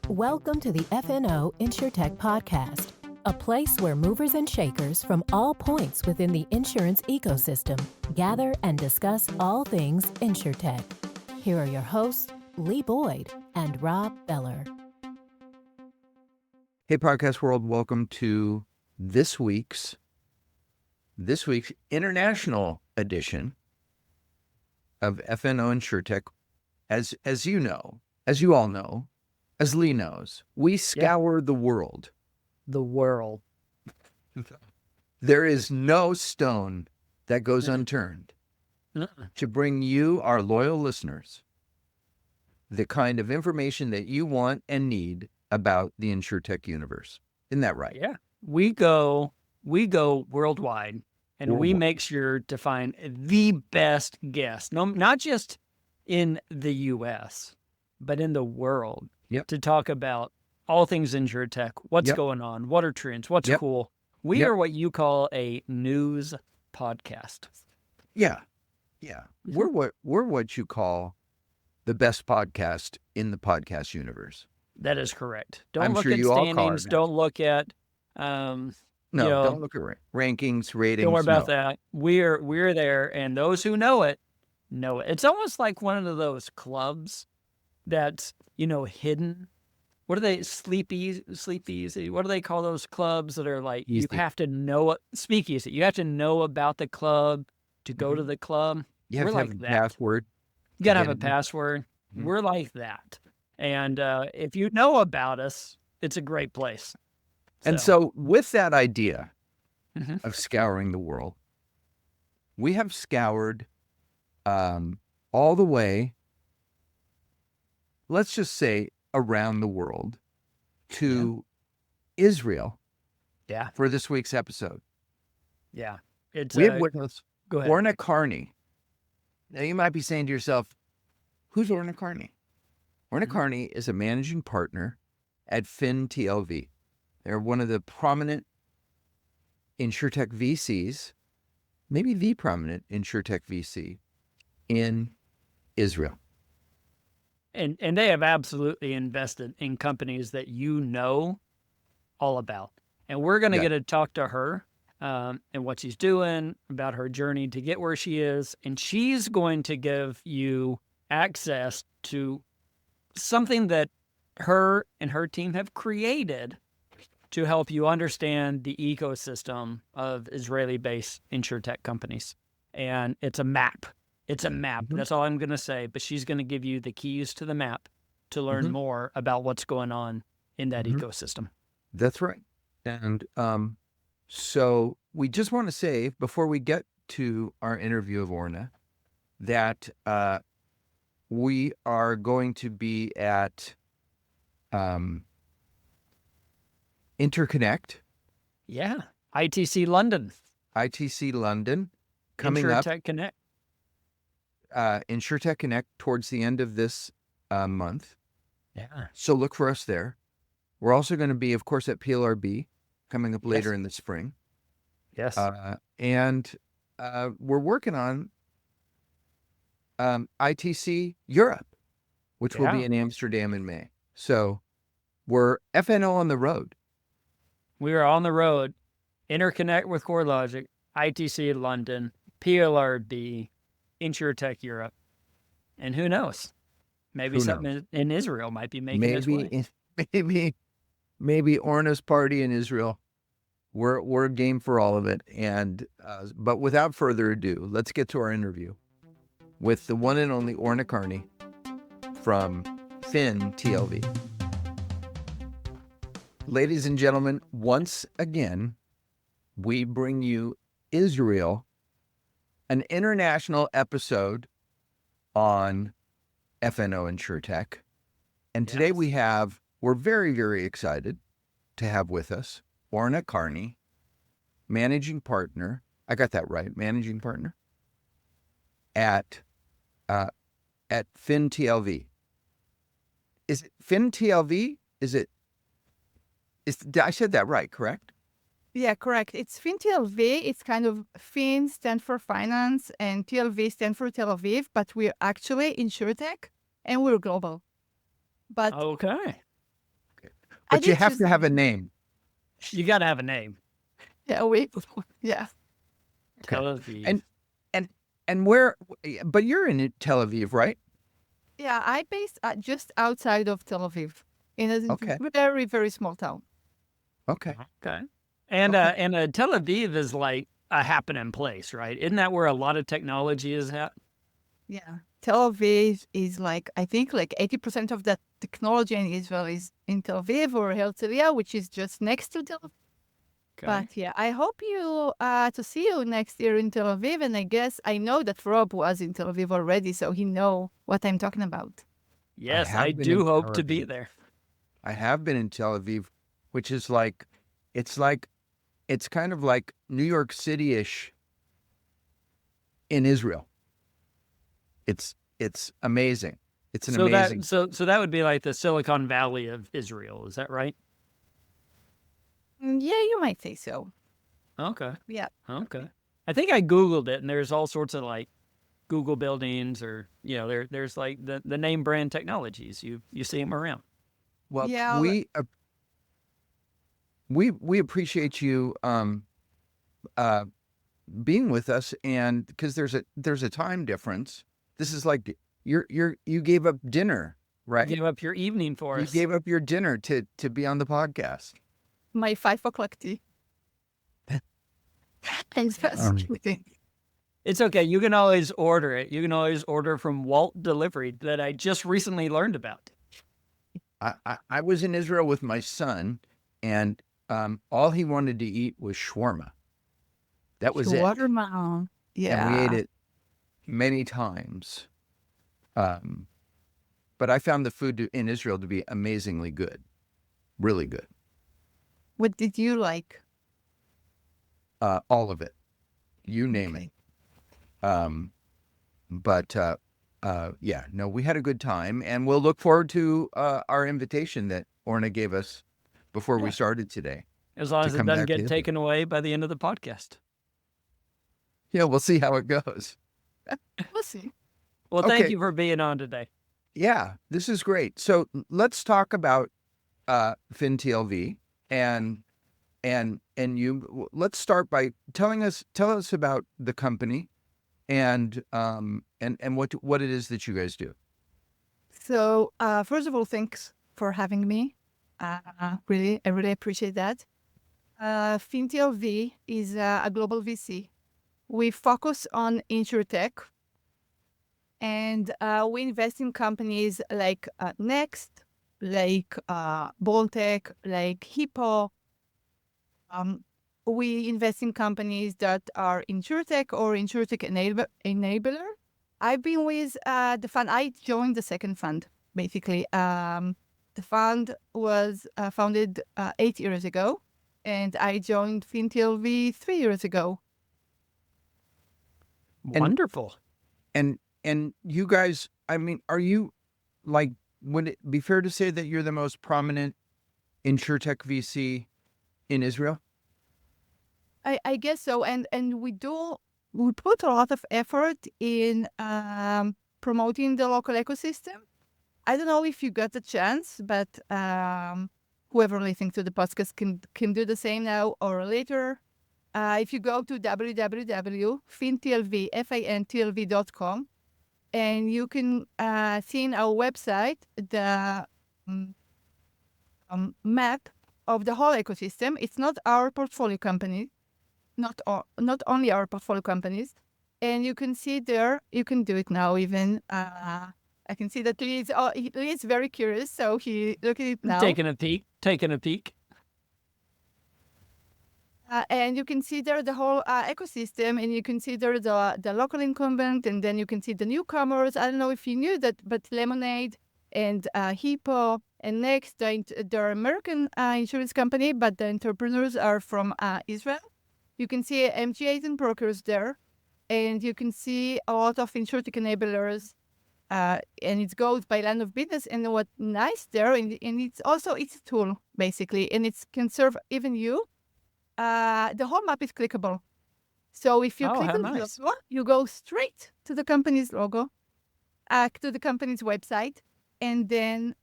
Welcome to the FNO InsureTech podcast, a place where movers and shakers from all points within the insurance ecosystem gather and discuss all things InsureTech. Here are your hosts, Lee Boyd and Rob Beller. Hey, podcast world, welcome to this week's international edition of FNO InsureTech. As you know, as you all know, as Lee knows, we scour the world. The world. There is no stone that goes unturned to bring you, our loyal listeners, the kind of information that you want and need about the InsureTech universe. Isn't that right? Yeah. We go worldwide, and we make sure to find the best guest, not just in the U.S., but in the world, to talk about all things InsureTech, what's going on, what are trends, what's cool. We are what you call a news podcast. Yeah. We're what you call the best podcast in the podcast universe. That is correct. I'm Don't sure look at you all call standings. it Don't look at don't look at rankings, ratings. Don't worry about that. We're there, and those who know it know it. It's almost like one of those clubs that's hidden. What are they? Sleep easy. What do they call those clubs that are like you have to know it? Speakeasy. You have to know about the club to go to the club. You have to have a password. You gotta have a password. We're like that. And if you know about us, it's a great place. And so with that idea of scouring the world, we have scoured all the way, let's just say around the world, to Israel for this week's episode. Yeah. We have with us go Orna Carni. Now you might be saying to yourself, who's Orna Carni? Orna Carni is a managing partner at FinTLV. They're one of the prominent InsureTech VCs, maybe the prominent InsureTech VC in Israel. And they have absolutely invested in companies that you know all about. And we're going to get to talk to her and what she's doing, about her journey to get where she is. And she's going to give you access to something that her and her team have created to help you understand the ecosystem of Israeli-based InsureTech companies. And it's a map. It's a map. That's all I'm going to say. But she's going to give you the keys to the map to learn more about what's going on in that ecosystem. That's right. And so we just want to say, before we get to our interview of Orna, that we are going to be at Interconnect. Yeah. ITC London. ITC London coming up. InsureTech Connect. InsureTech Connect towards the end of this month. Yeah. So look for us there. We're also going to be, of course, at PLRB coming up later in the spring. Yes. And we're working on ITC Europe, which will be in Amsterdam in May. So we're FNO on the road. We are on the road. Interconnect with CoreLogic, ITC London, PLRB, InsureTech Europe. And who knows? Maybe something in Israel might be making its way. Maybe Orna's party in Israel. We're game for all of it. And but without further ado, let's get to our interview with the one and only Orna Carni from FinTLV. Ladies and gentlemen, once again, we bring you Israel, an international episode on FNO InsureTech. And today we're very, very excited to have with us Orna Carni, managing partner. I got that right, managing partner at FinTLV. Is it FinTLV? I said that right, correct? Yeah, correct. It's FinTLV. It's kind of Fin stand for finance and TLV stand for Tel Aviv, but we're actually InsureTech and we're global. But okay. I But you did have choose. to have a name. You got to have a name. Yeah, yeah. Okay. Tel Aviv. And where? But you're in Tel Aviv, right? Yeah, I based just outside of Tel Aviv in a Okay. very, very small town. Okay. Okay. And Okay. Tel Aviv is like a happening place, right? Isn't that where a lot of technology is at? Yeah. Tel Aviv is like, I think like 80% of the technology in Israel is in Tel Aviv or Herzliya, which is just next to Tel Aviv. Okay. But yeah, I hope you to see you next year in Tel Aviv. And I guess I know that Rob was in Tel Aviv already, so he know what I'm talking about. Yes, I have been in do hope Tel to be Aviv. there. I have been in Tel Aviv, which is it's kind of like New York City-ish in Israel. It's amazing. It's an So amazing. that would be like the Silicon Valley of Israel. Is that right? Yeah, you might say so. Okay. Yeah. Okay. I think I Googled it, and there's all sorts of like Google buildings, or there's like the name brand technologies. You see them around. Well, Yeah. we appreciate you being with us, and because there's a time difference. This is like you gave up dinner, right? Give up your evening for You us. gave up your dinner to be on the podcast. My 5 o'clock tea. Thanks for asking. It's okay. You can always order it. You can always order from Walt Delivery that I just recently learned about. I was in Israel with my son, and all he wanted to eat was shawarma. That was it. Watermelon. Yeah. And we ate it many times. But I found the food in Israel to be amazingly good. Really good. What did you like? All of it. You name it. But yeah, no, we had a good time, and we'll look forward to our invitation that Orna gave us before we started today. As long as it come doesn't back to get Israel. taken away by the end of the podcast. Yeah, we'll see how it goes. We'll see. Well, thank Okay. you for being on today. Yeah, this is great. So let's talk about FinTLV and you. Let's start by tell us about the company and what it is that you guys do. So, first of all, thanks for having me. Really, I really appreciate that. FinTLV is a global VC. We focus on InsureTech, and we invest in companies like Next, like Boltec, like Hippo. We invest in companies that are InsureTech or InsureTech enabler. I've been with the fund. I joined the second fund, basically. The fund was founded 8 years ago, and I joined FinTLV 3 years ago. Wonderful. And you guys, I mean, are you would it be fair to say that you're the most prominent InsureTech VC in Israel? I guess so, and we put a lot of effort in promoting the local ecosystem. I don't know if you got the chance, but whoever listening to the podcast can do the same now or later. If you go to www.fintlv.com, and you can see in our website the map of the whole ecosystem. It's not our portfolio company, not only our portfolio companies, and you can see there. You can do it now. Even I can see that Lee is very curious, so he look at it now. Taking a peek. And you can see there the whole ecosystem, and you can see there the local incumbent, and then you can see the newcomers. I don't know if you knew that, but Lemonade and Hippo and Next, they're American insurance company, but the entrepreneurs are from Israel. You can see MGAs and brokers there, and you can see a lot of InsureTech enablers, and it goes by line of business. And what's nice there, and it's a tool, basically, and it can serve even you. The whole map is clickable. So if you click on the logo, you go straight to the company's logo, to the company's website. And then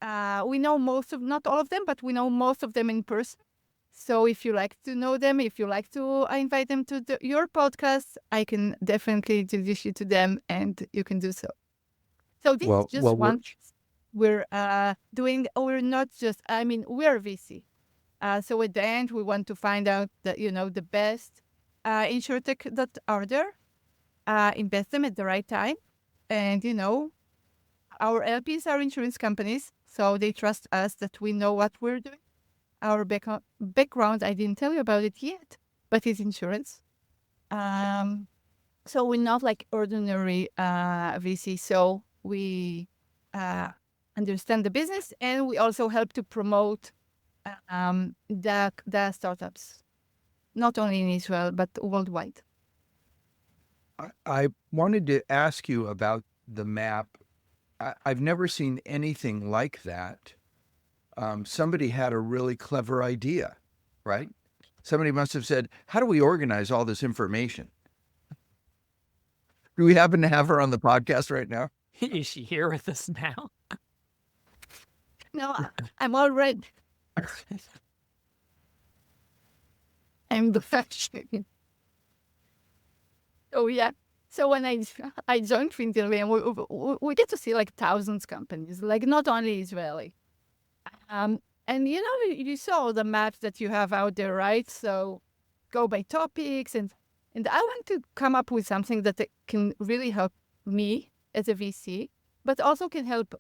we know not all of them, but we know most of them in person. So if you like to know them, if you like to invite them to your podcast, I can definitely introduce you to them, and you can do so. So this is just one. We're doing. We're not just. I mean, we're VC. So at the end, we want to find out that the best InsureTech that are there, invest them at the right time, and our LPs are insurance companies, so they trust us that we know what we're doing. Our background, I didn't tell you about it yet, but it's insurance. So we're not like ordinary VC. So we understand the business, and we also help to promote the startups, not only in Israel, but worldwide. I wanted to ask you about the map. I've never seen anything like that. Somebody had a really clever idea, right? Somebody must have said, how do we organize all this information? Do we happen to have her on the podcast right now? Is she here with us now? No, I'm already. I'm the fashion. Oh, yeah. So when I joined FinTLV, we get to see like thousands of companies, like not only Israeli. And you saw the maps that you have out there, right? So go by topics, and I want to come up with something that can really help me as a VC, but also can help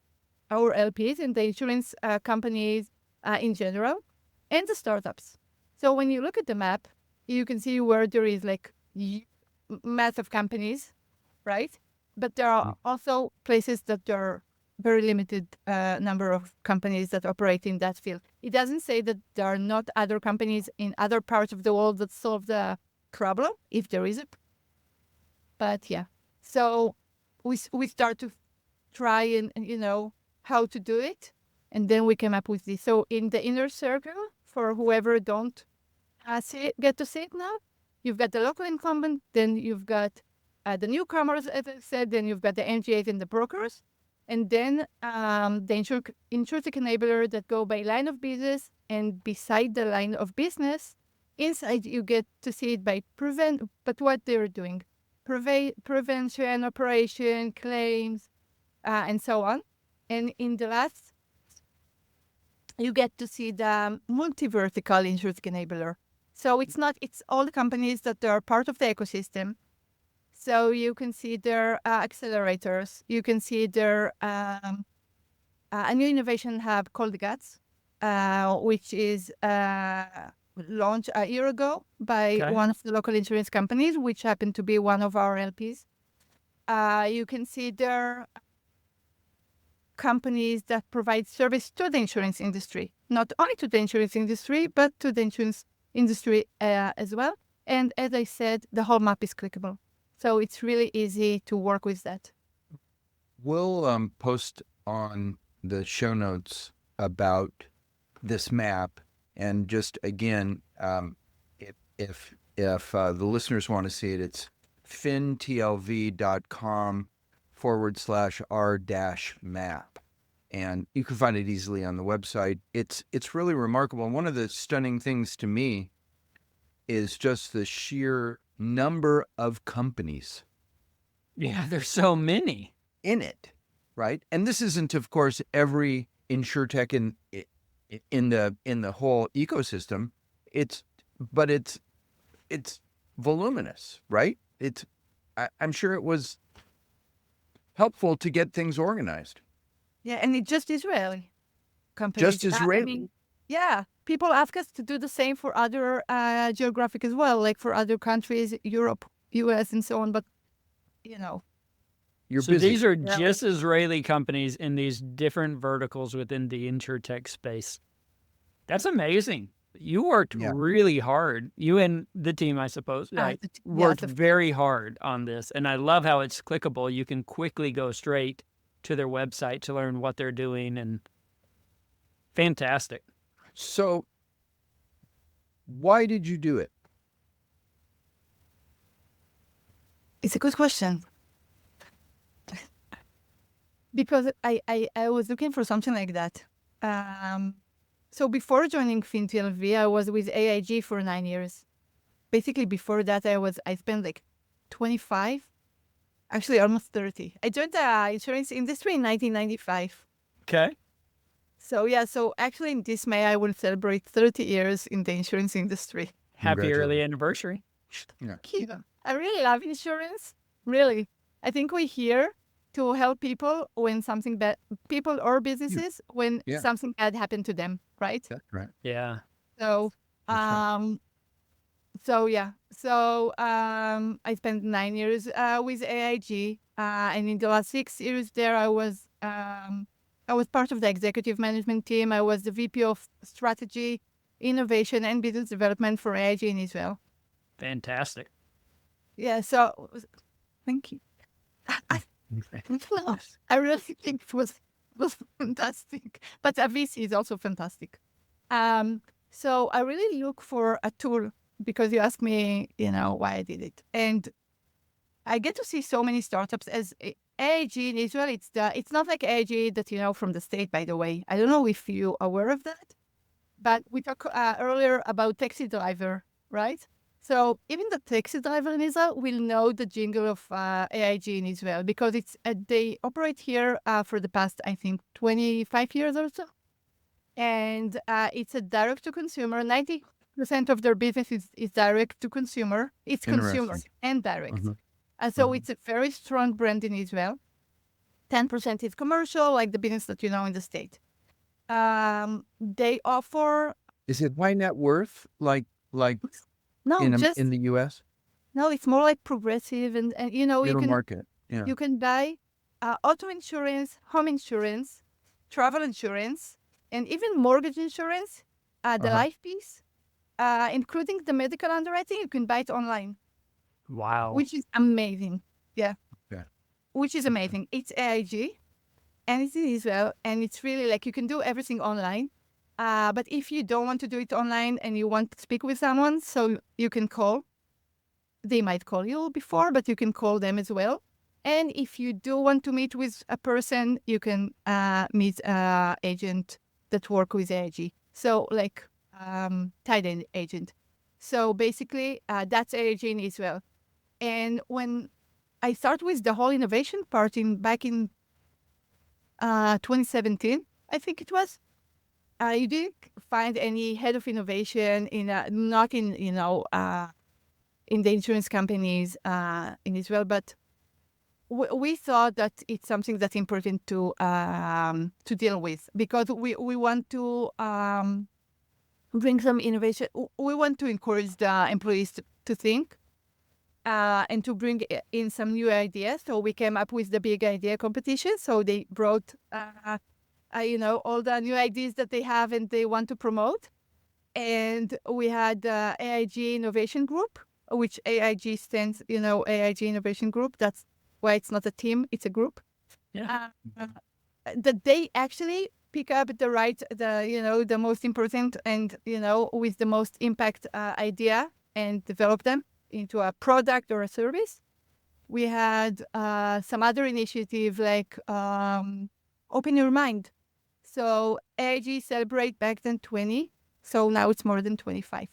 our LPs and the insurance companies in general, and the startups. So when you look at the map, you can see where there is like massive companies, right? But there are also places that there are very limited number of companies that operate in that field. It doesn't say that there are not other companies in other parts of the world that solve the problem, if there is a. But yeah, so we start to try and how to do it, and then we came up with this. So in the inner circle, for whoever don't get to see it now, you've got the local incumbent, then you've got the newcomers, as I said, then you've got the MGAs and the brokers, and then the InsureTech enabler that go by line of business, and beside the line of business, inside you get to see it by but what they're doing. Prevention, operation, claims, and so on. And in the last, you get to see the multi-vertical InsureTech enabler. So it's all the companies that are part of the ecosystem. So you can see their accelerators. You can see their a new innovation hub called GUTS, which is launched a year ago by one of the local insurance companies, which happened to be one of our LPs. You can see their companies that provide service to the insurance industry, not only to the insurance industry, but to the insurance industry as well. And as I said, the whole map is clickable. So it's really easy to work with that. We'll post on the show notes about this map. And just again, if the listeners want to see it, it's fintlv.com/r-map. And you can find it easily on the website. It's really remarkable. And one of the stunning things to me is just the sheer number of companies. Yeah, there's so many in it, right? And this isn't, of course, every InsureTech in the whole ecosystem. It's voluminous, right? I'm sure it was helpful to get things organized. Yeah, and it's just Israeli companies. Just Israeli. Yeah, people ask us to do the same for other geographic as well, like for other countries, Europe, US, and so on. But, You're busy. These are just Israeli companies in these different verticals within the InsureTech space. That's amazing. You worked really hard. You and the team, I suppose, worked very hard on this. And I love how it's clickable. You can quickly go straight to their website to learn what they're doing. And fantastic. So why did you do it? It's a good question. because I was looking for something like that. So before joining FinTLV, I was with AIG for 9 years. Basically, before that, I spent like 25, actually almost 30. I joined the insurance industry in 1995. Okay. So yeah, so actually in this May, I will celebrate 30 years in the insurance industry. Happy early Congratulations. anniversary. Yeah. Thank you. I really love insurance. Really. I think we're here to help people when something bad, people or businesses, when Yeah. something bad happened to them, right? That's right. Yeah. So, That's right. so yeah. So I spent 9 years with AIG, and in the last 6 years there, I was part of the executive management team. I was the VP of strategy, innovation, and business development for AIG in Israel. Fantastic. Yeah. So thank you. No, I really think it was fantastic. But a VC is also fantastic. So I really look for a tool because you asked me, why I did it. And I get to see so many startups as AIG in Israel. It's not like AIG that from the state, by the way. I don't know if you're aware of that, but we talked earlier about taxi driver, right? So even the taxi driver in Israel will know the jingle of AIG in Israel because they operate here for the past, I think, 25 years or so. And it's a direct to consumer. 90% of their business is direct to consumer. It's consumer Interesting. and direct. Mhm. So it's a very strong brand in Israel. 10% is commercial, like the business that you know in the state. They offer Is it high net worth like no, in the U.S.? no, it's more like progressive, and Middle market. Yeah. you can buy auto insurance, home insurance, travel insurance, and even mortgage insurance, the life piece, including the medical underwriting. You can buy it online, Wow. which is amazing. Yeah, Yeah. which is amazing. It's AIG, and it's in Israel, and it's really like you can do everything online. But if you don't want to do it online and you want to speak with someone, so you can call. They might call you before, but you can call them as well. And if you do want to meet with a person, you can meet an agent that work with AIG. So like tied-in agent. So basically, that's AIG in Israel. And when I start with the whole innovation part back in 2017, I think it was, you didn't find any head of innovation not in in the insurance companies in Israel, but we thought that it's something that's important to deal with because we want to bring some innovation. We want to encourage the employees to think and to bring in some new ideas. So we came up with the big idea competition. So they brought all the new ideas that they have and they want to promote. And we had the AIG Innovation Group, which AIG stands, AIG Innovation Group. That's why it's not a team, it's a group. Yeah. That they actually pick up the most important and, with the most impact idea and develop them into a product or a service. We had some other initiative like Open Your Mind. So AIG celebrate back then 20. So now it's more than 25.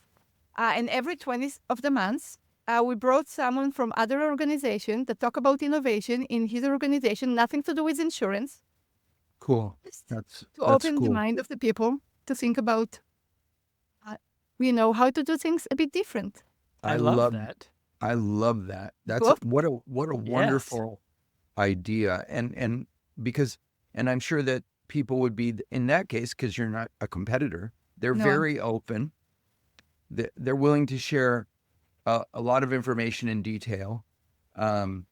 And every 20th of the month, we brought someone from other organization that talk about innovation in his organization, nothing to do with insurance. Cool. That's Open cool. the mind of the people to think about, how to do things a bit different. I love that. I love that. That's Cool. what a Yes. wonderful idea. And because I'm sure that people would be in that case because you're not a competitor. They're No. very open. They're willing to share a lot of information in detail. And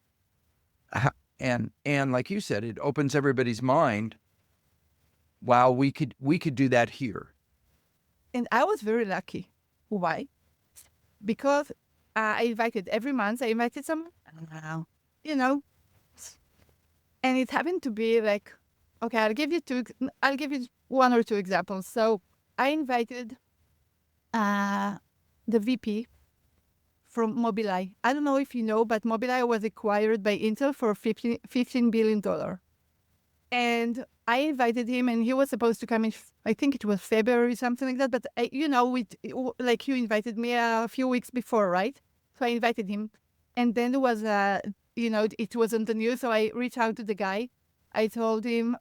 like you said, it opens everybody's mind. Wow, we could do that here. And I was very lucky. Why? Because I invited someone, and it happened to be like, okay, I'll give you one or two examples. So I invited the VP from Mobileye. I don't know if you know, but Mobileye was acquired by Intel for $15 billion. And I invited him, and he was supposed to come in, I think it was February, something like that. But, like you invited me a few weeks before, right? So I invited him. And then there was, it was on the news. So I reached out to the guy. I told him,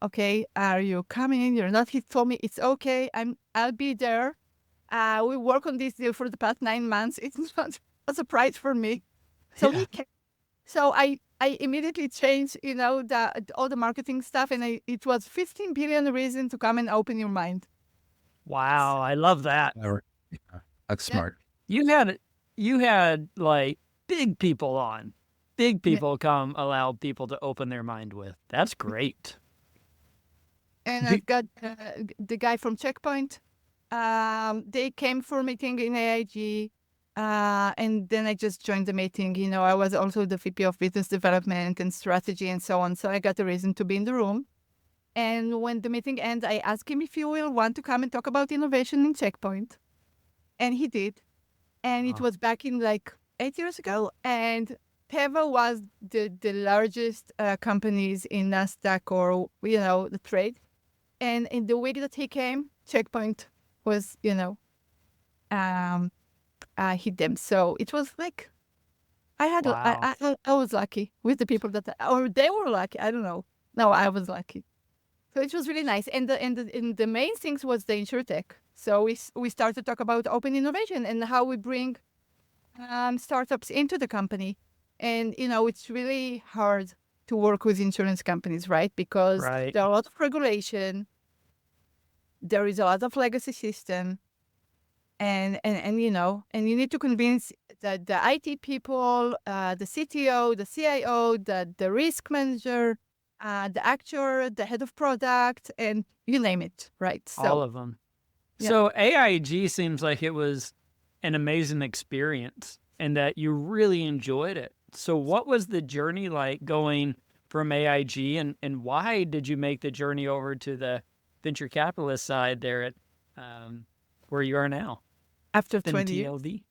okay, are you coming? You're not. He told me, it's okay. I'll be there. We work on this deal for the past 9 months. It's not a surprise for me. So he came. So I immediately changed, all the marketing stuff, and it was 15 billion reason to come and open your mind. Wow, I love that. That's smart. You had like big people on. Big people come allow people to open their mind with. That's great. And I've got the guy from Checkpoint. They came for a meeting in AIG. And then I just joined the meeting. I was also the VP of Business Development and Strategy and so on. So I got a reason to be in the room. And when the meeting ended, I asked him if he will want to come and talk about innovation in Checkpoint. And he did. And it was back in like 8 years ago. And Teva was the largest companies in NASDAQ or, the trade. And in the week that he came, Checkpoint was, hit them. So it was like, I was lucky with the people or they were lucky. I don't know. No, I was lucky. So it was really nice. And the main things was the InsureTech. So we started to talk about open innovation and how we bring startups into the company. And, it's really hard to work with insurance companies, right? Because there are a lot of regulation. There is a lot of legacy system. And you need to convince the IT people, the CTO, the CIO, the risk manager, the actuary, the head of product, and you name it, right? So, all of them. Yeah. So AIG seems like it was an amazing experience and that you really enjoyed it. So what was the journey like going from AIG and why did you make the journey over to the venture capitalist side there at where you are now? After 20 years. FinTLV?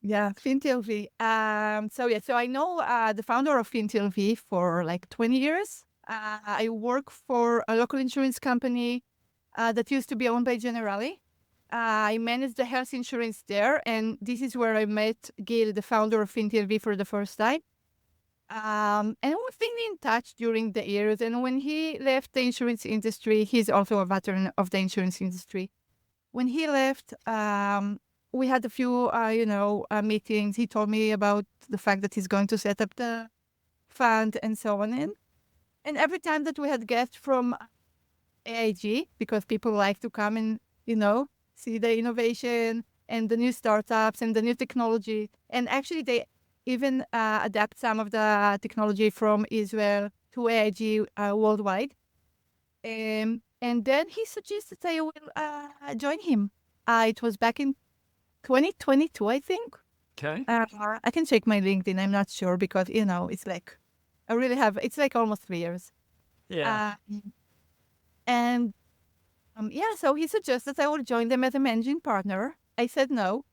Yeah, FinTLV. So I know the founder of FinTLV for like 20 years. I work for a local insurance company that used to be owned by Generali. I managed the health insurance there, and this is where I met Gil, the founder of FinTLV, for the first time. And we've been in touch during the years. And when he left the insurance industry, he's also a veteran of the insurance industry. When he left, we had a few, meetings. He told me about the fact that he's going to set up the fund and so on. And every time that we had guests from AIG, because people like to come and, see the innovation and the new startups and the new technology. And actually, they even adapt some of the technology from Israel to AIG worldwide. And then he suggested I will join him. It was back in 2022, I think. Okay. I can check my LinkedIn. I'm not sure because, it's like, it's like almost 3 years. Yeah. So he suggested I would join them as a managing partner. I said no.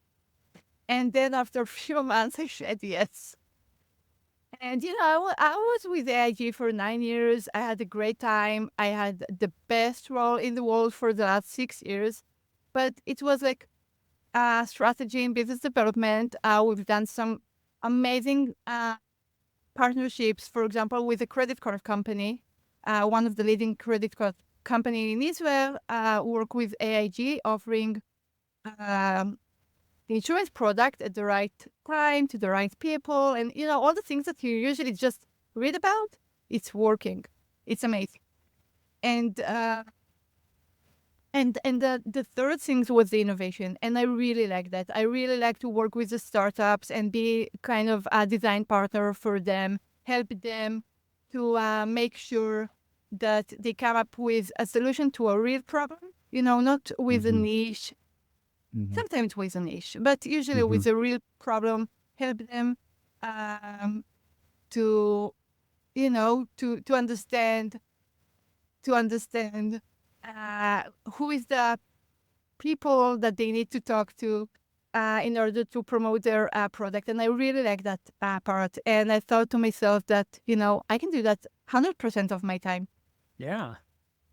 And then after a few months, I said yes. And, I was with AIG for 9 years. I had a great time. I had the best role in the world for the last 6 years. But it was like strategy and business development. We've done some amazing partnerships, for example, with a credit card company, one of the leading credit card company in Israel, work with AIG, offering the insurance product at the right time to the right people, and all the things that you usually just read about. It's working. It's amazing. And the third thing was the innovation, and I really like that. I really like to work with the startups and be kind of a design partner for them, help them to make sure that they come up with a solution to a real problem, not with a niche. Sometimes with a niche, but usually with a real problem, help them to understand who is the people that they need to talk to in order to promote their product. And I really like that part. And I thought to myself that, I can do that 100% of my time. Yeah.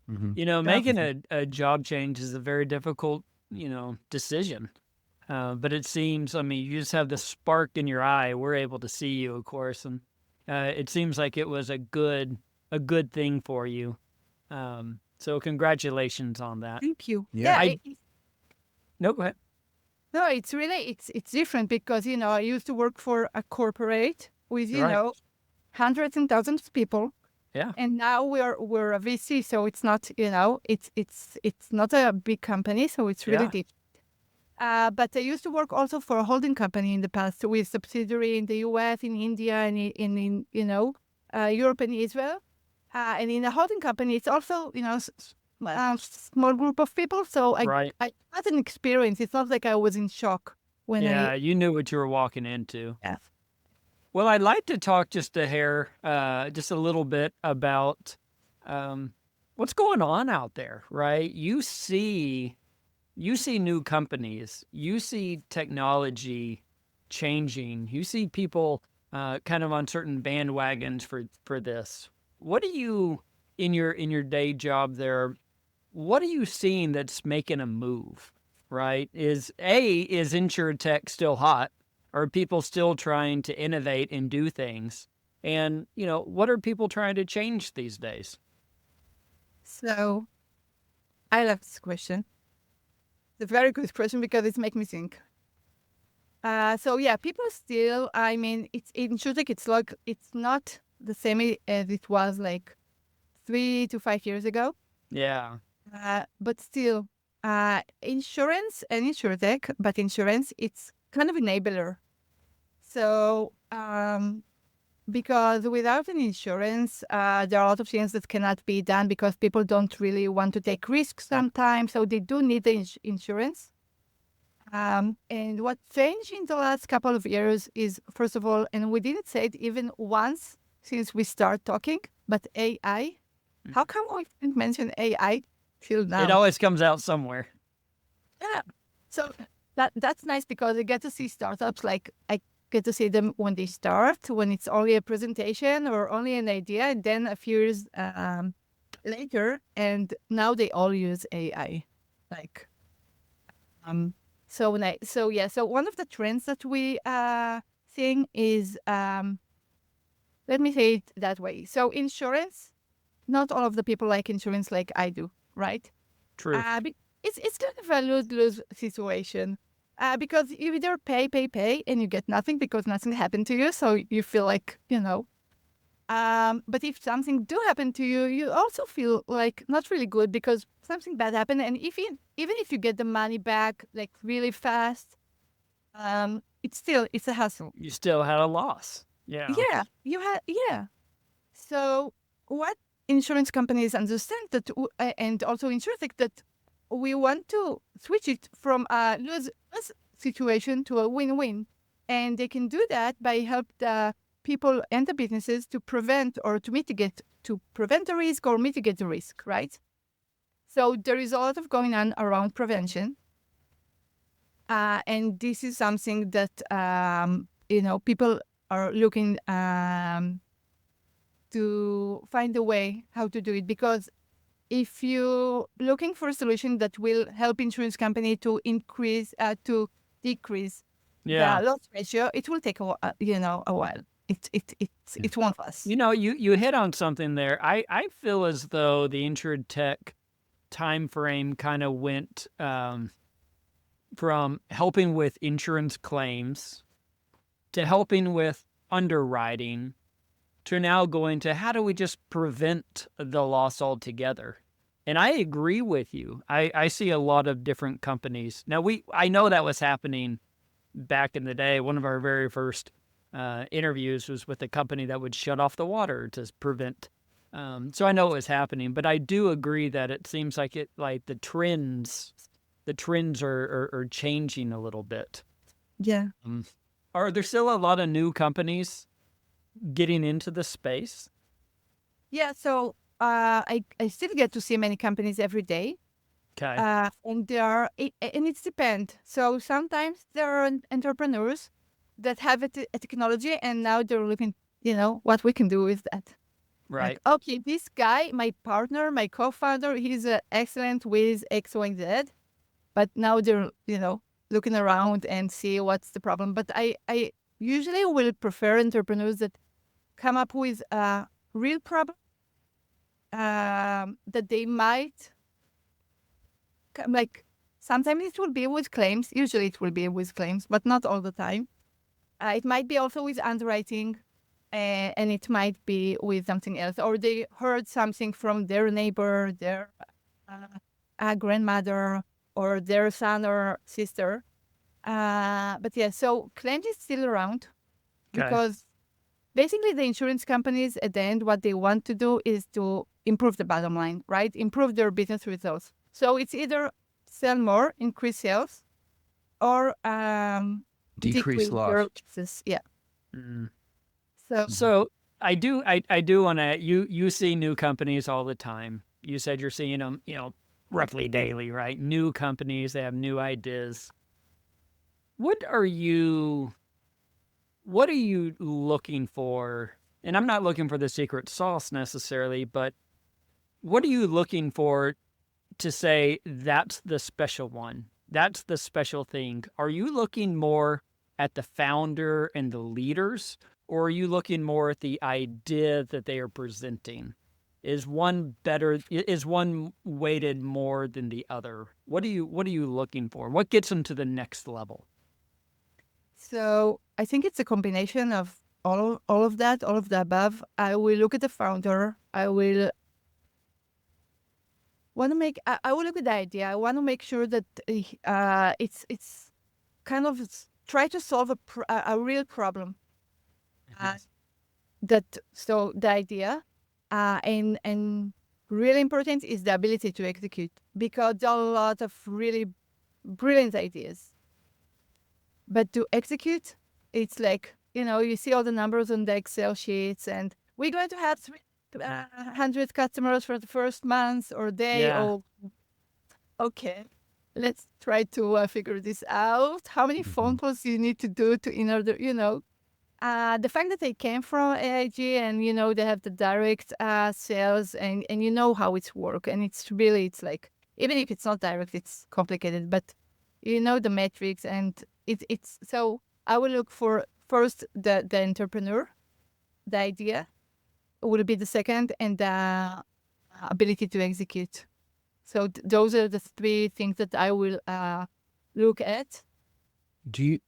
Mhm. Making a job change is a very difficult, decision. But it seems, I mean, you just have the spark in your eye. We're able to see you, of course, and it seems like it was a good thing for you. So congratulations on that. Thank you. Yeah. No, go ahead. No, it's really it's different because I used to work for a corporate with Right. hundreds and thousands of people, Yeah. and now we're a VC, so it's not it's not a big company, so it's really Yeah. deep. But I used to work also for a holding company in the past with subsidiary in the US, in India, and in Europe and Israel. And in a holding company, it's also small group of people. So Right. I had an experience. It's not like I was in shock when Yeah, you knew what you were walking into. Yeah. Well, I'd like to talk just a little bit about what's going on out there, right? You see new companies, you see technology changing, you see people kind of on certain bandwagons for this. What do you in your day job there? What are you seeing that's making a move? Right? Is InsureTech still hot? Are people still trying to innovate and do things? And what are people trying to change these days? So I love this question. It's a very good question because it makes me think. So yeah, people still. I mean, it's InsureTech. It's not the same as it was like 3 to 5 years ago. Yeah. But still, insurance and InsureTech, but insurance, it's kind of enabler. So, because without an insurance, there are a lot of things that cannot be done because people don't really want to take risks sometimes. So they do need the insurance. And what changed in the last couple of years is, first of all, and we didn't say it even once since we start talking, but AI. How come we didn't mention AI till now? It always comes out somewhere. Yeah. So that's nice because I get to see startups, like I get to see them when they start, when it's only a presentation or only an idea, and then a few years later, and now they all use AI. Like, so one of the trends that we seeing is, let me say it that way. So insurance, not all of the people like insurance like I do, right? True. It's kind of a lose-lose situation because you either pay, and you get nothing because nothing happened to you, so you feel like, but if something do happen to you, you also feel like not really good because something bad happened, and even if you get the money back like really fast, it's a hassle. You still had a loss. Yeah. Yeah. So what insurance companies understand that, and also InsureTech, that we want to switch it from a lose situation to a win-win, and they can do that by help the people and the businesses to prevent the risk or mitigate the risk, right? So there is a lot of going on around prevention, and this is something that people are looking to find a way how to do it, because if you're looking for a solution that will help insurance company to decrease the loss ratio, it will take a while. It won't last. You hit on something there. I feel as though the InsureTech time frame kind of went from helping with insurance claims to helping with underwriting to now going to how do we just prevent the loss altogether. And I agree with you. I see a lot of different companies. Now, I know that was happening back in the day. One of our very first interviews was with a company that would shut off the water to prevent. So I know it was happening, but I do agree that it seems like the trends are changing a little bit. Yeah. Are there still a lot of new companies getting into the space? Yeah. So I still get to see many companies every day. Okay. And it depends. So sometimes there are entrepreneurs that have a technology, and now they're looking, what we can do with that. Right. Like, okay, this guy, my partner, my co-founder, he's excellent with X, Y, and Z. But now they're, looking around and see what's the problem. But I usually will prefer entrepreneurs that come up with a real problem that they might, like, sometimes it will be with claims. Usually it will be with claims, but not all the time. It might be also with underwriting, and it might be with something else. Or they heard something from their neighbor, their grandmother, or their son or sister. But yeah, so claims is still around Okay. because basically the insurance companies at the end, what they want to do is to improve the bottom line, right? Improve their business results. So it's either sell more, increase sales, or Decrease loss. their losses. Yeah. Mm. So So I do want to, you see new companies all the time. You said you're seeing them, roughly daily, right? New companies, they have new ideas. What are you looking for? And I'm not looking for the secret sauce necessarily, but what are you looking for to say that's the special one? That's the special thing. Are you looking more at the founder and the leaders, or are you looking more at the idea that they are presenting? Is one weighted more than the other? What are you looking for? What gets them to the next level? So I think it's a combination of all of that, all of the above. I will look at the founder. I will look at the idea. I want to make sure that it's kind of try to solve a real problem. So the idea, and really important is the ability to execute, because there are a lot of really brilliant ideas. But to execute, it's like, you see all the numbers on the Excel sheets, and we're going to have 100 customers for the first month or day. Yeah. Or, okay, let's try to figure this out. How many phone calls you need to do in order, the fact that they came from AIG and, they have the direct sales and you know how it's work. And it's like, even if it's not direct, it's complicated, but the metrics, and it's so I will look for first the entrepreneur, the idea will be the second, and the ability to execute. So those are the three things that I will look at. Do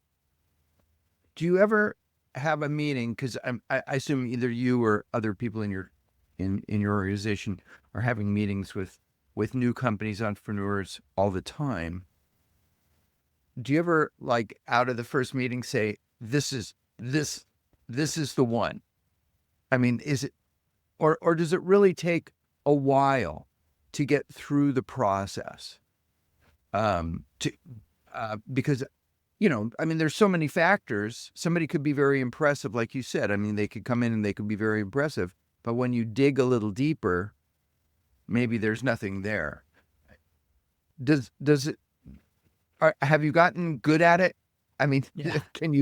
you ever have a meeting? Because I assume either you or other people in your organization are having meetings with new companies, entrepreneurs all the time. Do you ever, like, out of the first meeting say, this is the one? I mean, is it, or does it really take a while to get through the process? Because, I mean, there's so many factors. Somebody could be very impressive, like you said. I mean, they could come in and they could be very impressive, but when you dig a little deeper, maybe there's nothing there. Does it? Have you gotten good at it? I mean, Yeah. Can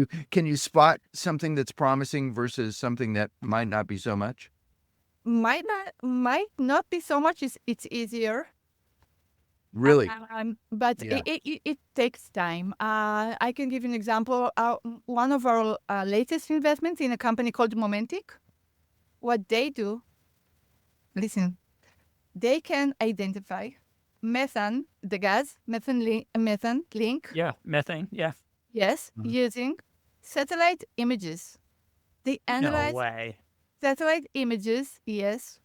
you spot something that's promising versus something that might not be so much? Might not be so much. It's easier. Really? But Yeah. it takes time. I can give you an example. One of our latest investments in a company called Momentic. What they do, listen, they can identify methane, the gas, methane link. Yeah, methane. Yeah. Yes, using satellite images. They No analyze way. satellite images, yes,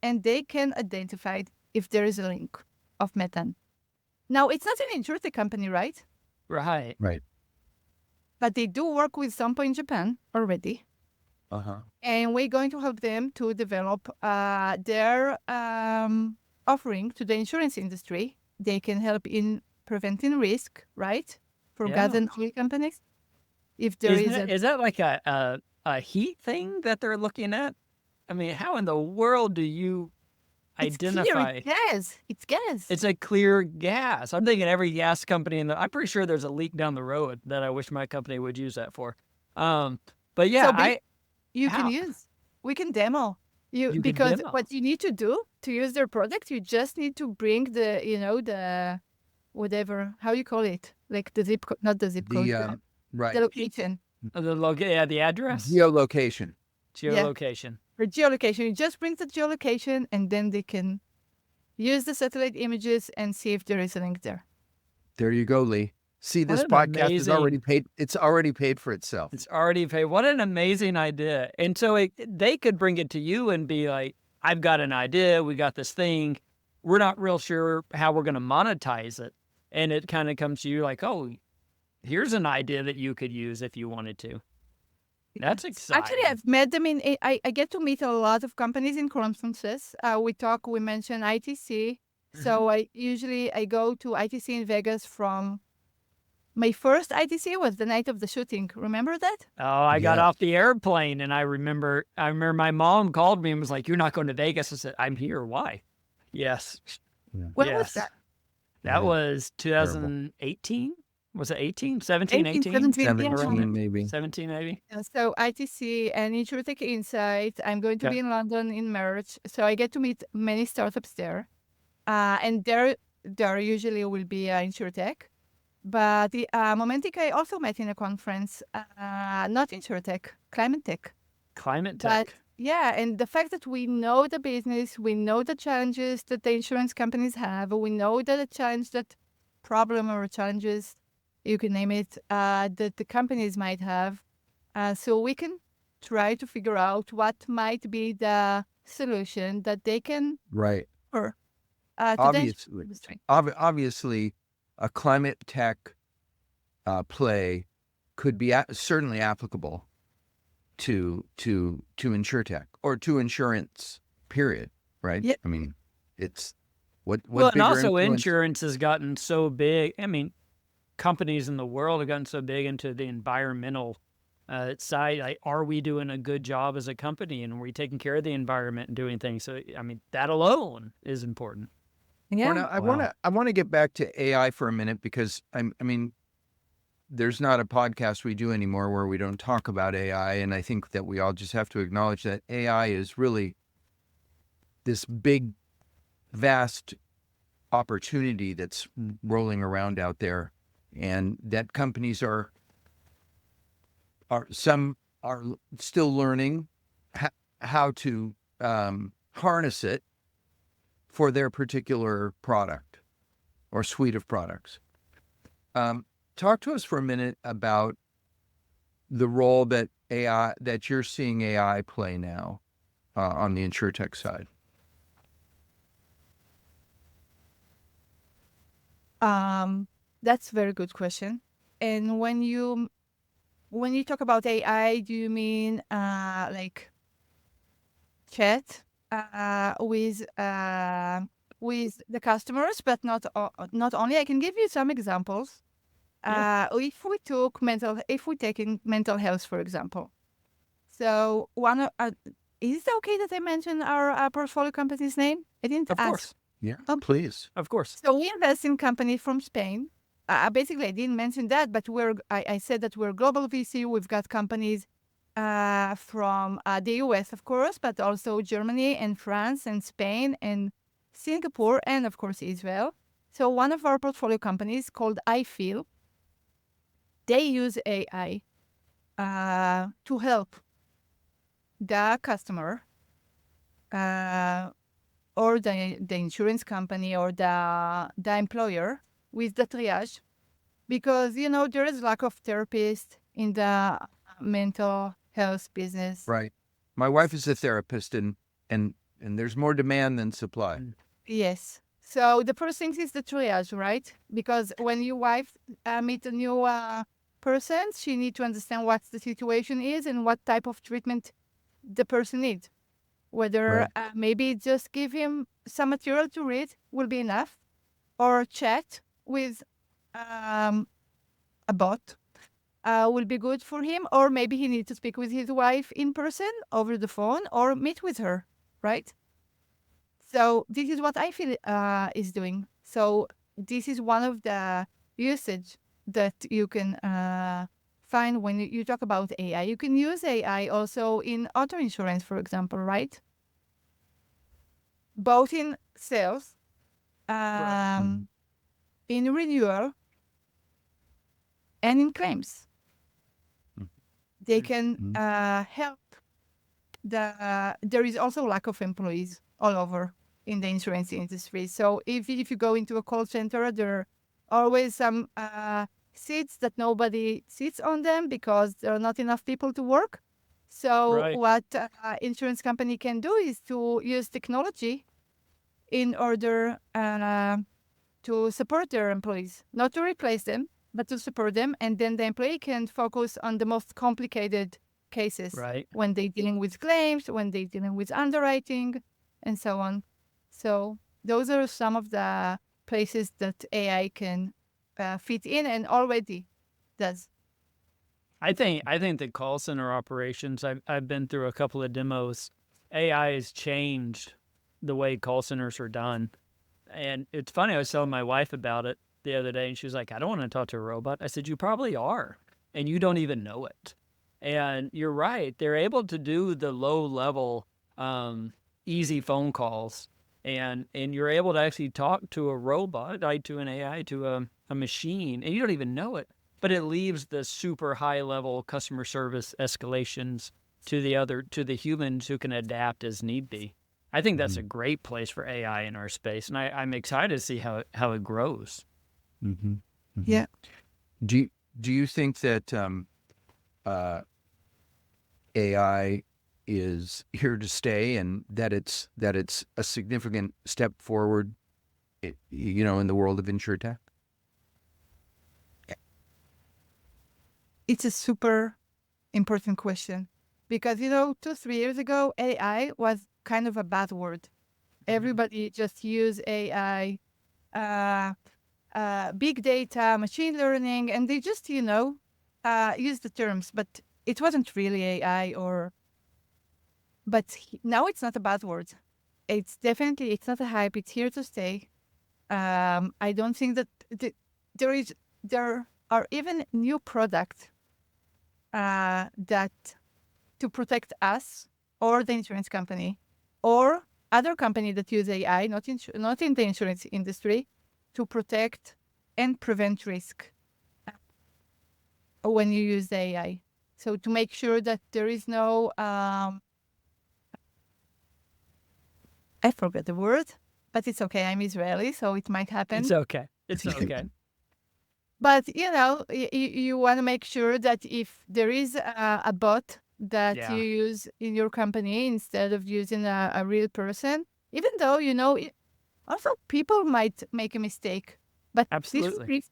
and they can identify if there is a link of methane. Now, it's not an InsureTech company, right? Right. Right. But they do work with Sompo in Japan already. Uh-huh. And we're going to help them to develop their offering to the insurance industry. They can help in preventing risk, right? For gas Yeah. and oil companies. If there Is that like a heat thing that they're looking at? I mean, how in the world do you identify? It's gas. It's a clear gas. I'm thinking every gas company I'm pretty sure there's a leak down the road that I wish my company would use that for. But yeah, So we can use. We can demo. You can Because demo. what you need to do to use their product, you just need to bring the whatever, how you call it, like the zip code, not the zip code, The right the location. The address, geolocation. Yeah. geolocation. For geolocation, you just bring the geolocation, and then they can use the satellite images and see if there is a link there. There you go, Lee. See, this What an podcast is already amazing- paid. It's already paid for itself. It's already paid. What an amazing idea! And so they could bring it to you and be like, "I've got an idea. We got this thing. We're not real sure how we're going to monetize it." And it kind of comes to you like, "Oh, here's an idea that you could use if you wanted to." That's exciting. Actually, I've met them I get to meet a lot of companies in conferences. We mention ITC. So I go to ITC in Vegas from my first ITC was the night of the shooting. Remember that? Oh, I got Yes. off the airplane and I remember my mom called me and was like, "You're not going to Vegas." I said, "I'm here. Why?" Yes. When was Yes. that? That Yeah. was 2018. Was it 18? 17, 18? 17, yeah. 17 maybe. 17 maybe. So ITC and InsureTech Insight. I'm going to Okay. be in London in March. So I get to meet many startups there. And there usually will be InsureTech. But the Momentic I also met in a conference, not InsureTech, Climate Tech. Climate But tech. yeah, and the fact that we know the business, we know the challenges that the insurance companies have, we know that the challenge, that problem or challenges, you can name it, that the companies might have. So we can try to figure out what might be the solution that they can Right. offer to the Obviously. insurance industry. Obviously, a climate tech play could be certainly applicable to InsureTech or to insurance. Period. Right. Yep. I mean, it's what. Well, and bigger also influence- insurance has gotten so big. I mean, companies in the world have gotten so big into the environmental side. Like, are we doing a good job as a company, and are we taking care of the environment and doing things? So, I mean, that alone is important. Yeah. Orna, I want to get back to AI for a minute because I mean, there's not a podcast we do anymore where we don't talk about AI, and I think that we all just have to acknowledge that AI is really this big, vast opportunity that's rolling around out there, and that companies are some are still learning how to harness it for their particular product or suite of products. Talk to us for a minute about the role that you're seeing AI play now on the InsureTech side. That's a very good question. And when you talk about AI, do you mean like chat with the customers, but not only? I can give you some examples. If we take in mental health, for example. So is it okay that I mention our portfolio company's name? I didn't Of ask. course. Yeah, please. Of course. So we invest in company from Spain. Basically, I didn't mention that, but I said that we're global VC. We've got companies from the US, of course, but also Germany and France and Spain and Singapore and, of course, Israel. So one of our portfolio companies called iFeel, they use AI to help the customer or the insurance company or the employer with the triage, because there is lack of therapists in the mental health business. Right. My wife is a therapist, and there's more demand than supply. Yes. So the first thing is the triage, right? Because when your wife meet a new person, she need to understand what the situation is and what type of treatment the person needs. Whether maybe just give him some material to read will be enough, or chat with a bot will be good for him, or maybe he needs to speak with his wife in person over the phone or meet with her, right? So this is what I feel is doing. So this is one of the usage that you can find when you talk about AI. You can use AI also in auto insurance, for example, right? both in sales, Right. in renewal, and in claims. They can help. There is also lack of employees all over in the insurance industry. So if you go into a call center, there are always some seats that nobody sits on them because there are not enough people to work. So Right. what insurance company can do is to use technology in order to support their employees, not to replace them, but to support them. And then the employee can focus on the most complicated cases Right. when they're dealing with claims, when they're dealing with underwriting, and so on. So those are some of the places that AI can fit in and already does. I think the call center operations, I've been through a couple of demos. AI has changed the way call centers are done. And it's funny, I was telling my wife about it the other day, and she was like, I don't want to talk to a robot. I said, you probably are, and you don't even know it. And you're right. They're able to do the low level, easy phone calls, and you're able to actually talk to a robot, like to an AI, to a machine, and you don't even know it. But it leaves the super high level customer service escalations to the humans who can adapt as need be. I think that's a great place for AI in our space, and I'm excited to see how it grows. Yeah. Do you think that AI is here to stay, and that it's a significant step forward, in the world of InsureTech? It's a super important question because, 2-3 years ago, AI was kind of a bad word. Everybody just used AI, big data, machine learning, and they just, use the terms, but it wasn't really AI now it's not a bad word. It's not a hype. It's here to stay. I don't think that there are even new products that to protect us or the insurance company or other company that use AI, not in the insurance industry, to protect and prevent risk when you use the AI. So to make sure that there is no, I forgot the word, but it's okay. I'm Israeli, so it might happen. It's okay. It's okay. But, you want to make sure that if there is a bot that Yeah. you use in your company instead of using a real person, even though, also people might make a mistake. But Absolutely.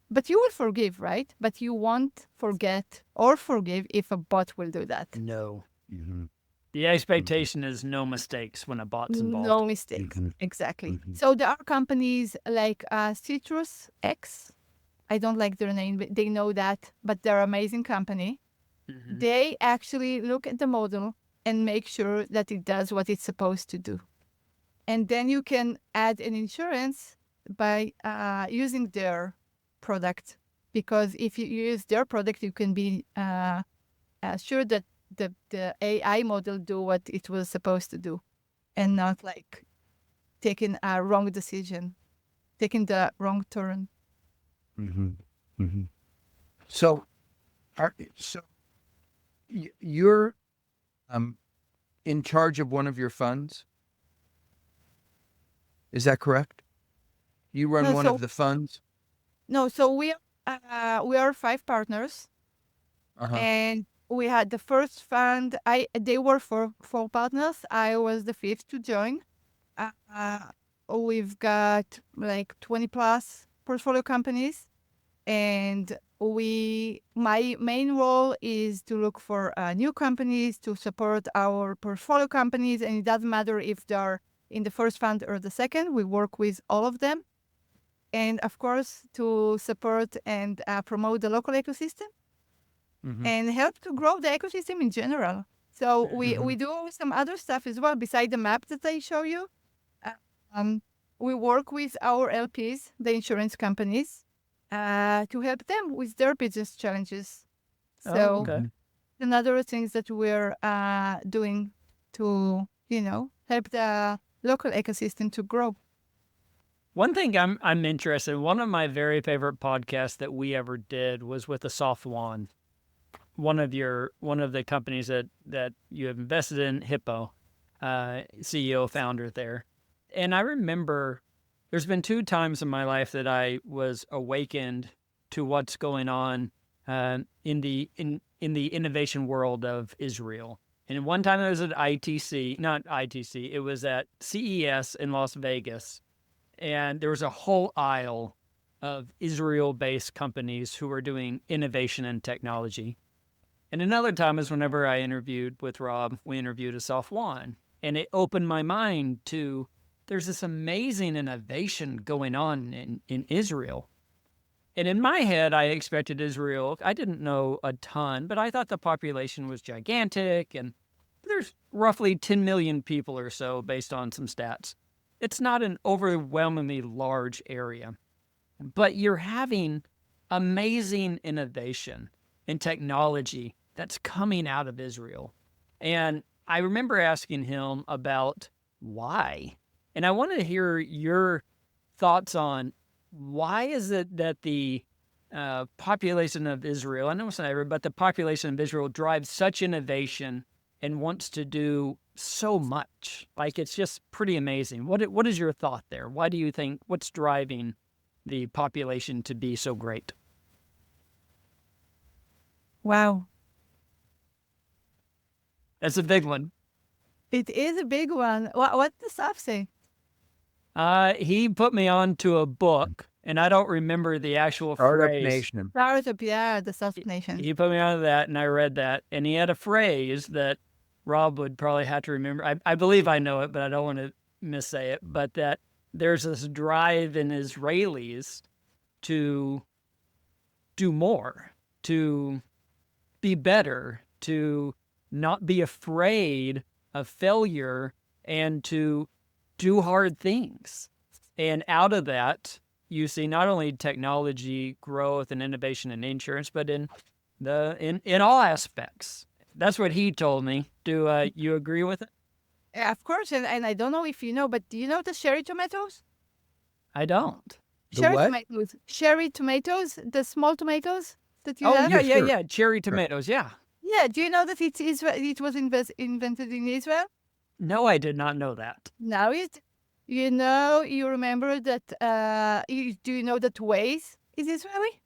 but you will forgive, right? But you won't forget or forgive if a bot will do that. No. Mm-hmm. The expectation is no mistakes when a bot's involved. No mistakes. Exactly. So there are companies like Citrus X. I don't like their name, but they know that, but they're an amazing company. They actually look at the model and make sure that it does what it's supposed to do. And then you can add an insurance by using their product. Because if you use their product, you can be sure that the AI model do what it was supposed to do and not like taking a wrong decision, taking the wrong turn. So, you're in charge of one of your funds. Is that correct? You run No, one of the funds. No, so we are 5 partners, and we had the first fund. They were 4 partners. I was the 5th to join. We've got like 20 plus portfolio companies, and my main role is to look for new companies to support our portfolio companies, and it doesn't matter if they're in the first fund or the second. We work with all of them. And of course, to support and promote the local ecosystem and help to grow the ecosystem in general. So we do some other stuff as well, beside the map that I show you. We work with our LPs, the insurance companies, to help them with their business challenges. So another things that we're doing to, help the local ecosystem to grow. One thing I'm interested in, one of my very favorite podcasts that we ever did was with Asaf Wan, one of the companies that you have invested in, Hippo, CEO, founder there. And I remember there's been 2 times in my life that I was awakened to what's going on in the innovation world of Israel. And one time it was at it was at CES in Las Vegas. And there was a whole aisle of Israel-based companies who were doing innovation and technology. And another time is whenever I interviewed with Rob, we interviewed Asaf Wan. And it opened my mind to, there's this amazing innovation going on in Israel. And in my head, I expected Israel, I didn't know a ton, but I thought the population was gigantic, and there's roughly 10 million people or so based on some stats. It's not an overwhelmingly large area, but you're having amazing innovation and technology that's coming out of Israel. And I remember asking him about why. And I want to hear your thoughts on why is it that the population of Israel, I know it's not everybody, but the population of Israel drives such innovation and wants to do so much. Like, it's just pretty amazing. What is your thought there? Why do you think, what's driving the population to be so great? Wow. That's a big one. It is a big one. What does Saf say? He put me on to a book, and I don't remember the actual Startup phrase. Nation. Startup, yeah, the Startup Nation. He put me on to that, and I read that, and he had a phrase that Rob would probably have to remember. I believe I know it, but I don't want to missay it. But that there's this drive in Israelis to do more, to be better, to not be afraid of failure, and to do hard things. And out of that, you see not only technology growth and innovation in insurance, but in all aspects. That's what he told me. Do you agree with it? Yeah, of course, and I don't know if you know, but do you know the cherry tomatoes? I don't. The Cherry what? tomatoes. Cherry tomatoes, the small tomatoes that you Oh, have. yeah, sure. yeah. Cherry tomatoes, yeah. Yeah, do you know that it was invented in Israel? No, I did not know that. Now you remember that, do you know that Waze is Israeli?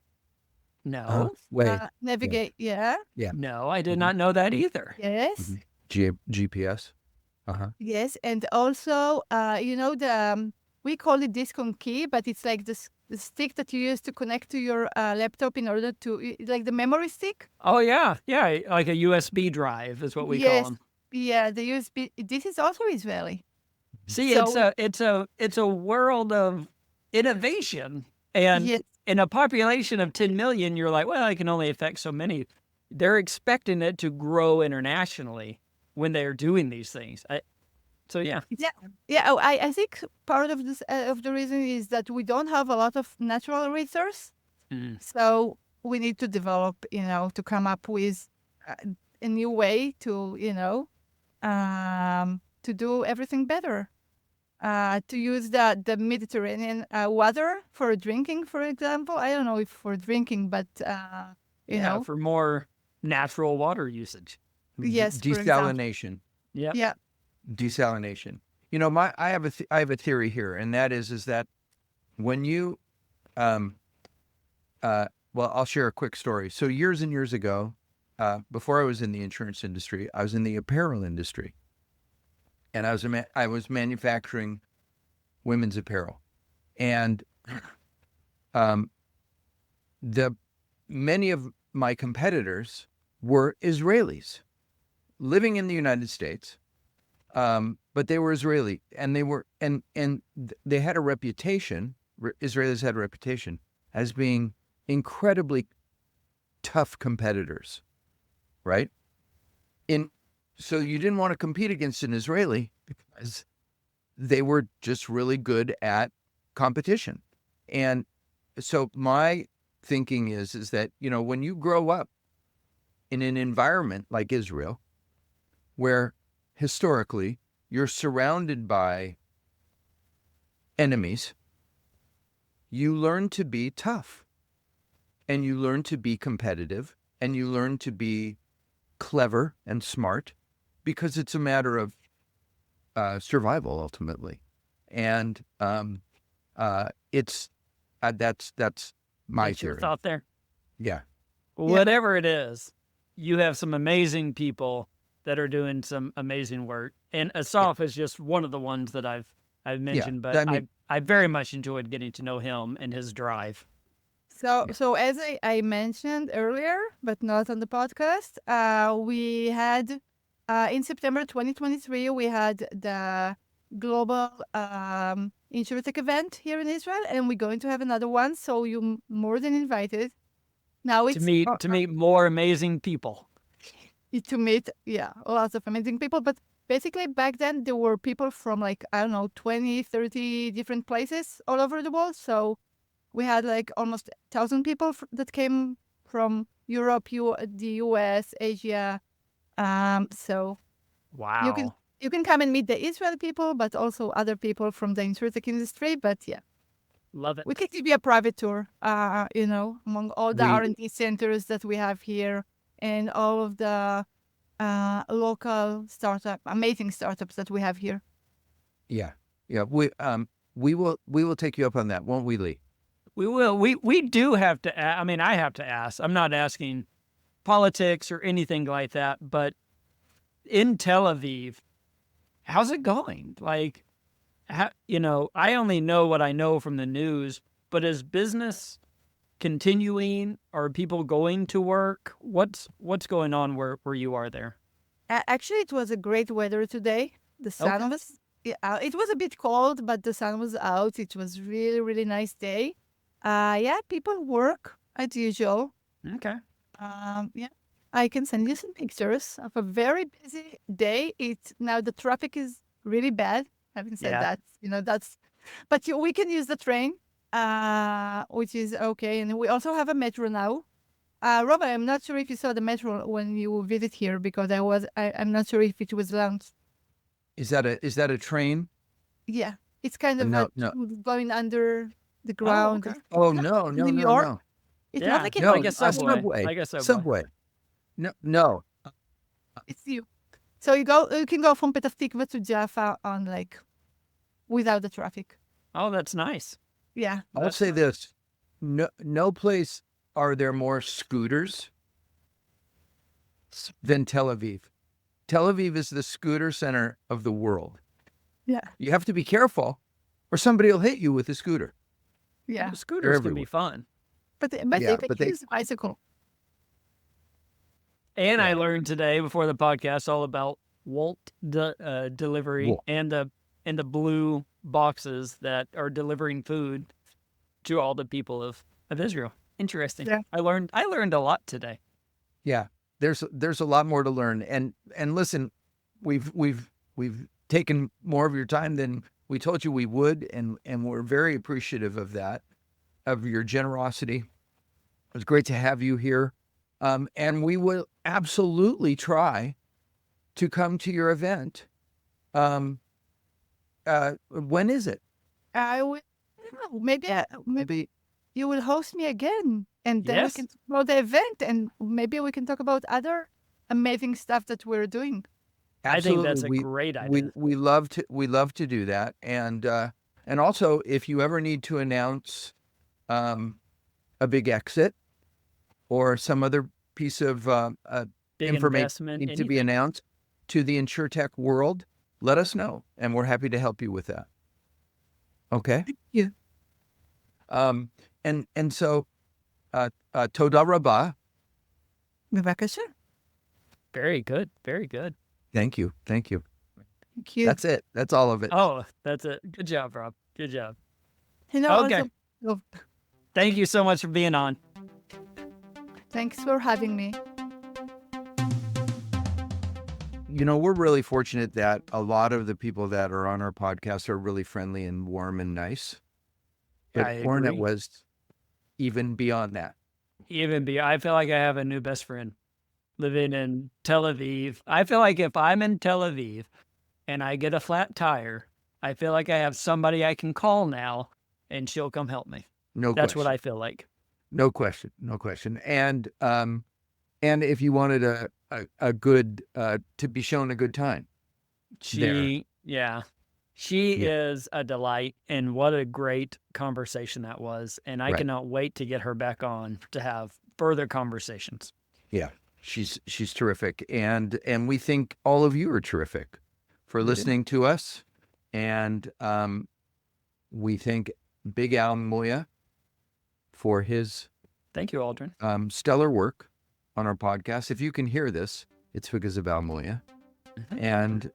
No, Wait. Navigate, yeah. no, I did not know that either. Yes, GPS. Uh-huh. yes. And also, we call it discon key, but it's like the stick that you use to connect to your laptop in order to, like the memory stick. Oh, yeah, yeah, like a USB drive is what we call Yes. them. Yeah, the USB. This is also Israeli. See, So- it's a world of innovation, and Yes. in a population of 10 million, you're like, well, I can only affect so many. They're expecting it to grow internationally when they're doing these things. Yeah. Yeah. Oh, I think part of this of the reason is that we don't have a lot of natural resource, so we need to develop, to come up with a new way to, to do everything better. To use the Mediterranean water for drinking, for example. I don't know if for drinking, but you know, for more natural water usage. yes, for example. Desalination. Yeah. Desalination. I have a theory here, and that is that when you, well, I'll share a quick story. So years and years ago, before I was in the insurance industry, I was in the apparel industry, and I was manufacturing women's apparel, and many of my competitors were Israelis living in the United States. But they were Israeli, and they had a reputation. Israelis had a reputation as being incredibly tough competitors, right? So you didn't want to compete against an Israeli because they were just really good at competition. And so my thinking is that, when you grow up in an environment like Israel, where historically you're surrounded by enemies, you learn to be tough, and you learn to be competitive, and you learn to be clever and smart, because it's a matter of survival ultimately. And that's my Get your theory. thought there. Yeah. Whatever it is, you have some amazing people that are doing some amazing work. And Asaf is just one of the ones that I've mentioned, but I mean- I very much enjoyed getting to know him and his drive. So as I mentioned earlier, but not on the podcast, we had in September 2023, we had the global InsureTech event here in Israel, and we're going to have another one. So you're more than invited. Now it's To meet more amazing people. to meet, lots of amazing people. But basically back then there were people from like, I don't know, 20, 30 different places all over the world. So we had like almost 1,000 people that came from Europe, the US, Asia. So Wow. you can come and meet the Israeli people, but also other people from the InsureTech industry. But yeah, Love it. we can give you a private tour, among all the R&D centers that we have here and all of the local amazing startups that we have here. Yeah. We will take you up on that, won't we, Lee? We will. We do have to. I mean, I have to ask. I'm not asking politics or anything like that, but in Tel Aviv, how's it going? Like, I only know what I know from the news, but is business continuing? Are people going to work? What's going on where you are there? Actually, it was a great weather today. The sun was, it was a bit cold, but the sun was out. It was really, really nice day. People work as usual. Okay. I can send you some pictures of a very busy day. Now the traffic is really bad. Having said that, but we can use the train, which is okay. And we also have a metro now. Robert, I'm not sure if you saw the metro when you visit here because I'm not sure if it was launched. Is that a train? Yeah, it's kind of going under the ground. Okay. Oh no, New York. no. It's Yeah, not like like a subway. Subway. Like a subway. Subway. No. It's you. So you can go from Petah Tikva to Jaffa without the traffic. Oh, that's nice. Yeah. I'll say this: no place are there more scooters than Tel Aviv. Tel Aviv is the scooter center of the world. Yeah. You have to be careful, or somebody will hit you with a scooter. Yeah. The scooters can be everywhere. fun. But they use a bicycle. And I learned today before the podcast all about Wolt delivery Wolt. and the blue boxes that are delivering food to all the people of Israel. Interesting. Yeah. I learned a lot today. Yeah, there's a lot more to learn. And listen, we've taken more of your time than we told you we would, and we're very appreciative of that, of your generosity. It was great to have you here. And we will absolutely try to come to your event. When is it? I don't know. Maybe you will host me again, and then we can talk about the event, and maybe we can talk about other amazing stuff that we're doing. Absolutely. I think that's a great idea. We love to do that, and also if you ever need to announce a big exit or some other piece of Big information investment, to be announced to the InsureTech world, let us know, and we're happy to help you with that. Okay. Thank you. And so, toda rabah. Bevakasha. Very good. Very good. Thank you. Thank you. That's it. That's all of it. Oh, that's it. Good job, Rob. Good job. Okay. Also, Thank you so much for being on. thanks for having me. We're really fortunate that a lot of the people that are on our podcast are really friendly and warm and nice. But Orna was even beyond that. I feel like I have a new best friend living in Tel Aviv. I feel like if I'm in Tel Aviv and I get a flat tire, I feel like I have somebody I can call now, and she'll come help me. No That's question. what I feel like. No question. No question. And if you wanted a good to be shown a good time, She Yeah. is a delight, and what a great conversation that was. And I Right. cannot wait to get her back on to have further conversations. Yeah, she's terrific, and we think all of you are terrific for listening to us, and we thank Big Al Moya for his Thank you, Aldrin. stellar work on our podcast. If you can hear this, it's because of Al Moya, and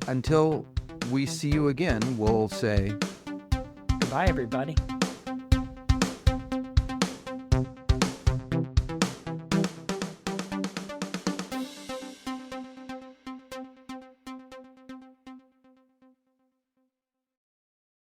until we see you again, we'll say Goodbye, everybody.